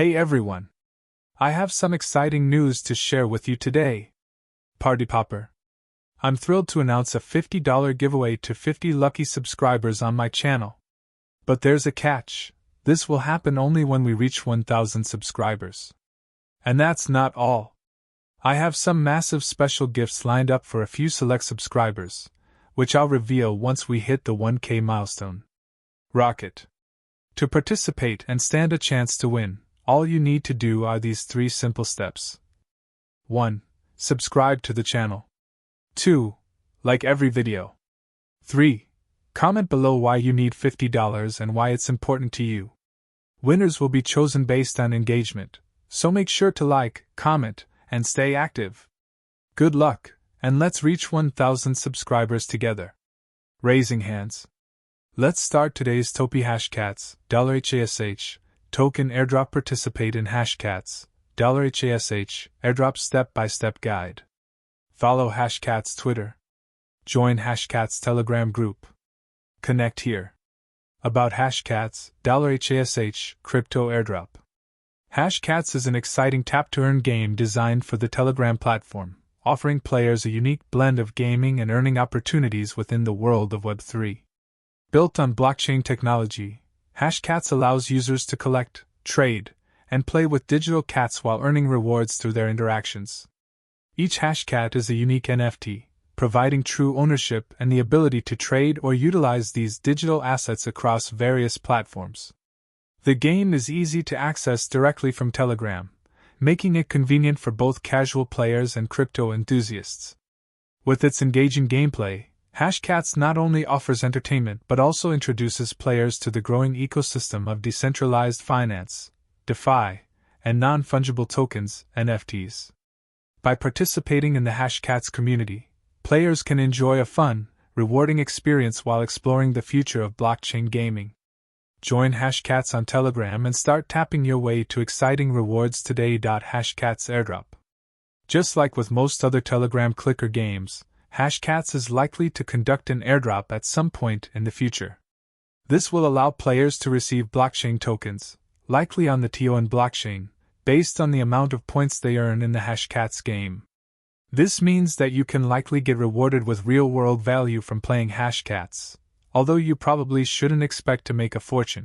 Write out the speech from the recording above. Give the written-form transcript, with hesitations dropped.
Hey everyone! I have some exciting news to share with you today. Party Popper. I'm thrilled to announce a $50 giveaway to 50 lucky subscribers on my channel. But there's a catch. This will happen only when we reach 1,000 subscribers. And that's not all. I have some massive special gifts lined up for a few select subscribers, which I'll reveal once we hit the 1K milestone. Rocket. To participate and stand a chance to win, all you need to do are these 3 simple steps. 1. Subscribe to the channel. 2. Like every video. 3. Comment below why you need $50 and why it's important to you. Winners will be chosen based on engagement, so make sure to like, comment, and stay active. Good luck, and let's reach 1,000 subscribers together. Raising hands. Let's start today's Topi HashCats $HASH token airdrop. Participate in HashCats $HASH airdrop step-by-step guide. Follow HashCats Twitter. Join HashCats Telegram group. Connect here. About HashCats $HASH crypto airdrop. HashCats is an exciting tap-to-earn game designed for the Telegram platform, offering players a unique blend of gaming and earning opportunities within the world of Web3. Built on blockchain technology, HashCats allows users to collect, trade, and play with digital cats while earning rewards through their interactions. Each HashCat is a unique NFT, providing true ownership and the ability to trade or utilize these digital assets across various platforms. The game is easy to access directly from Telegram, making it convenient for both casual players and crypto enthusiasts. With its engaging gameplay, HashCats not only offers entertainment but also introduces players to the growing ecosystem of decentralized finance, DeFi, and non-fungible tokens, NFTs. By participating in the HashCats community, players can enjoy a fun, rewarding experience while exploring the future of blockchain gaming. Join HashCats on Telegram and start tapping your way to exciting rewards today. HashCats Airdrop. Just like with most other Telegram clicker games, HashCats is likely to conduct an airdrop at some point in the future. This will allow players to receive blockchain tokens, likely on the TON blockchain, based on the amount of points they earn in the HashCats game. This means that you can likely get rewarded with real-world value from playing HashCats, although you probably shouldn't expect to make a fortune.